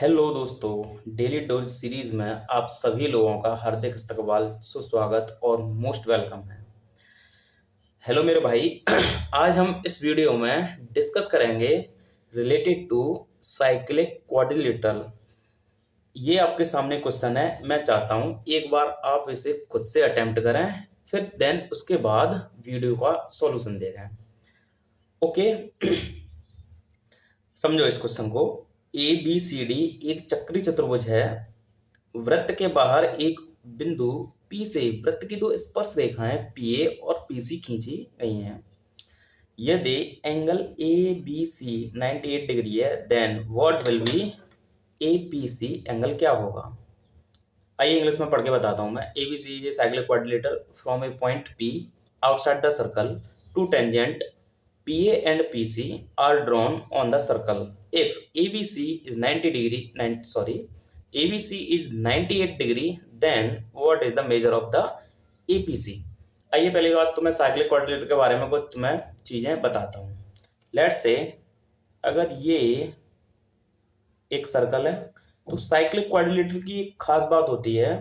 Hello दोस्तों, daily dose series में आप सभी लोगों का हार्दिक इस्तकबाल, सुस्वागत और मोस्ट वेलकम है। हेलो मेरे भाई, आज हम इस वीडियो में डिस्कस करेंगे रिलेटेड टू साइक्लिक क्वाड्रिलेटरल। ये आपके सामने क्वेश्चन है। मैं चाहता हूँ एक बार आप इसे खुद से अटेम्प्ट करें, फिर देन उसके बाद वीडियो का सॉल्यूशन देखें। ओके। समझो इस क्वेश्चन को। ए बी सी डी एक चक्री चतुर्भुज है। वृत्त के बाहर एक बिंदु P से वृत्त की दो स्पर्श रेखाएं PA और PC खींची गई हैं। यदि एंगल ABC 98 डिग्री है, then what will be APC angle क्या होगा? आइए इंग्लिश में पढ़ के बताता हूं मैं। ABC is a cyclic quadrilateral from a point P outside the circle two tangent PA and PC are drawn on the circle. If ABC is 90 degree, ABC is 98 degree, then what is the measure of the APC? आइए पहली बात तो मैं cyclic quadrilateral के बारे में कुछ मैं चीजें बताता हूँ। लेट्स से अगर ये एक सर्कल है, तो साइक्लिक क्वाड्रिलेटरल की एक खास बात होती है,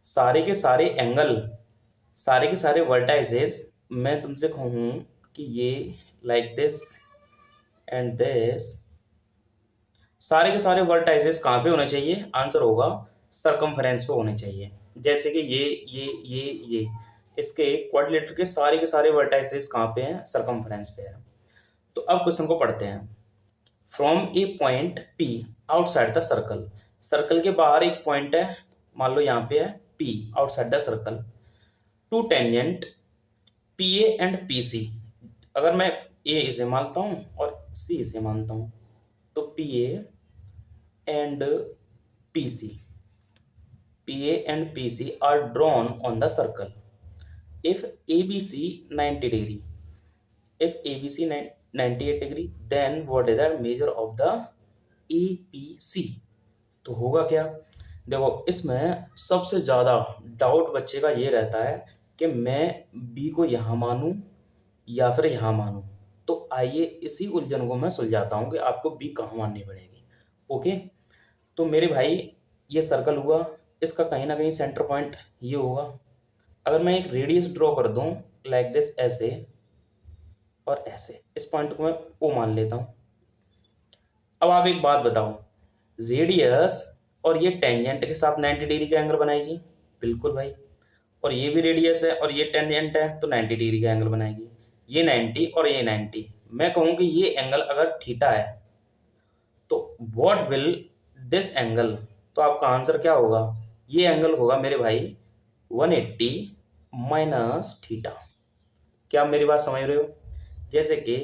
सारे के सारे एंगल, सारे के सारे वर्टाइसेस, मैं तुमसे कहूँ कि ये लाइक दिस एंड दिस, सारे के सारे वर्टाइसेस कहाँ पे होने चाहिए? आंसर होगा सरकमफेरेंस पे होने चाहिए। जैसे कि ये इसके क्वाड्रिलेटरल के सारे वर्टाइसेस कहाँ पे हैं? सरकमफेरेंस पे है। तो अब क्वेश्चन को पढ़ते हैं। From a point P outside the circle, circle के बाहर एक पॉइंट है, मान लो यहाँ पे है P outside the circle, two tangent PA and PC। अगर मैं A इसे मानता हूँ और C इसे मानता हूँ, तो PA and PC are drawn on the circle. If ABC 90 degree, if ABC 98 degree, then what is the measure of the APC? तो होगा क्या? देखो, इसमें सबसे ज़्यादा डाउट बच्चे का ये रहता है कि मैं B को यहाँ मानूं या फिर यहाँ मानूं। तो आइए इसी उलझन को मैं सुलझाता हूँ कि आपको B कहाँ माननी पड़ेगी। ओके, तो मेरे भाई ये सर्कल हुआ, इसका कहीं ना कहीं सेंटर पॉइंट ये होगा। अगर मैं एक रेडियस ड्रॉ कर दूं लाइक दिस, ऐसे और ऐसे, इस पॉइंट को मैं O मान लेता हूँ। अब आप एक बात बताओ, रेडियस और ये टेंजेंट के साथ 90 डिग्री का एंगल बनाएगी? बिल्कुल भाई। और ये भी रेडियस है और ये टेंजेंट है, तो 90 डिग्री का एंगल बनाएगी। ये 90 और ये 90, मैं कहूँ कि ये एंगल अगर थीटा है, तो व्हाट विल दिस एंगल? तो आपका आंसर क्या होगा? ये एंगल होगा मेरे भाई 180 माइनस थीटा। क्या आप मेरी बात समझ रहे हो? जैसे कि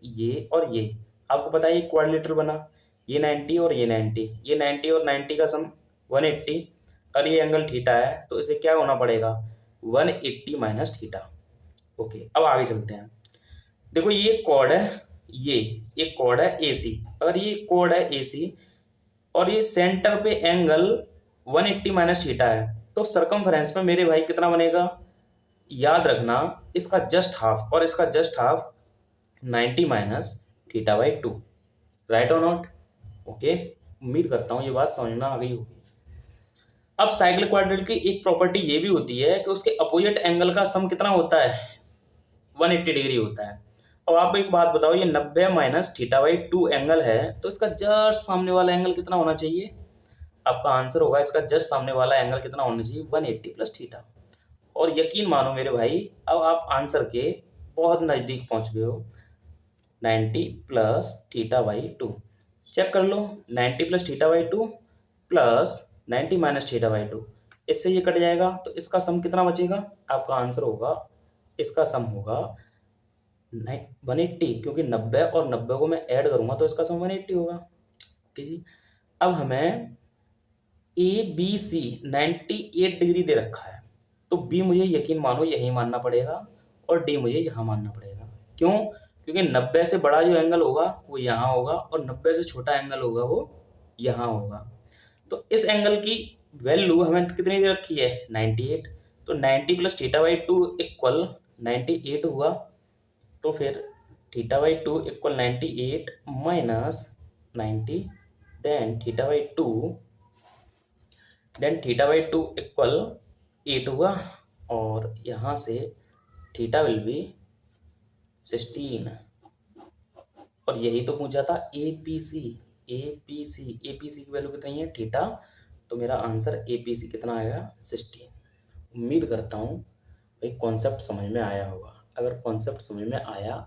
ये और ये, आपको पता है ये क्वाड्रिलेटरल बना, ये 90 और ये 90, ये 90 और 90 का सम 180, और ये एंगल थीटा है, तो इसे क्या होना पड़ेगा? 180 माइनस थीटा। ओके, अब आगे चलते हैं। देखो ये कॉर्ड है, ये एक कॉर्ड है AC। अगर ये कॉर्ड है AC और ये सेंटर पे एंगल 180 माइनस थीटा है, तो सरकमफेरेंस में मेरे भाई कितना बनेगा? याद रखना, इसका जस्ट हाफ और इसका just half 90 minus theta by 2। Right और नॉट? ओके, उम्मीद करता हूँ ये बात समझ में आ गई होगी। अब साइक्लिक क्वाड्रिलेटरल की एक प्रॉपर्टी ये भी होती है कि उसके अपोजिट एंगल का सम कितना होता है? 180 डिग्री होता है। अब आप एक बात बताओ, ये 90 माइनस थीटा बाई 2 एंगल है, तो इसका जस्ट सामने वाला एंगल कितना होना चाहिए? आपका आंसर होगा इसका जस्ट सामने वाला एंगल कितना होना चाहिए? 180 प्लस थीटा। और यकीन मानो मेरे भाई, अब आप आंसर के बहुत नज़दीक पहुंच गए हो। 90 प्लस थीटा बाई 2, चेक कर लो। 90 plus theta by 2 plus 90 minus theta by 2, इससे ये कट जाएगा, तो इसका सम कितना बचेगा? आपका आंसर होगा, इसका सम होगा 180, क्योंकि 90 और 90 को मैं ऐड करूंगा तो इसका सम 180 होगा। ठीक जी। अब हमें ABC 98 डिग्री दे रखा है, तो B मुझे यकीन मानो यही मानना पड़ेगा और D मुझे यहाँ मानना पड़ेगा। क्यों? क्योंकि 90 से बड़ा जो एंगल होगा वो यहाँ होगा और 90 से छोटा एंगल होगा वो यहाँ होगा। तो इस एंगल की वैल्यू हमें कितनी दे रखी है? 98। तो 90 प्लस थीटा बाई 2 इक्वल 98 हुआ। तो फिर theta by 2 equal 98 minus 90, then theta by two equal 8 होगा, और यहाँ से थीटा विल बी 16। और यही तो पूछा था एपीसी। एपीसी की वैल्यू कितनी है थीटा, तो मेरा आंसर एपीसी कितना आएगा 16। उम्मीद करता हूँ भाई कॉन्सेप्ट समझ में आया होगा। अगर कॉन्सेप्ट समझ में आया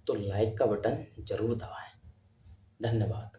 तो लाइक का बटन जरूर दबाएं। धन्यवाद।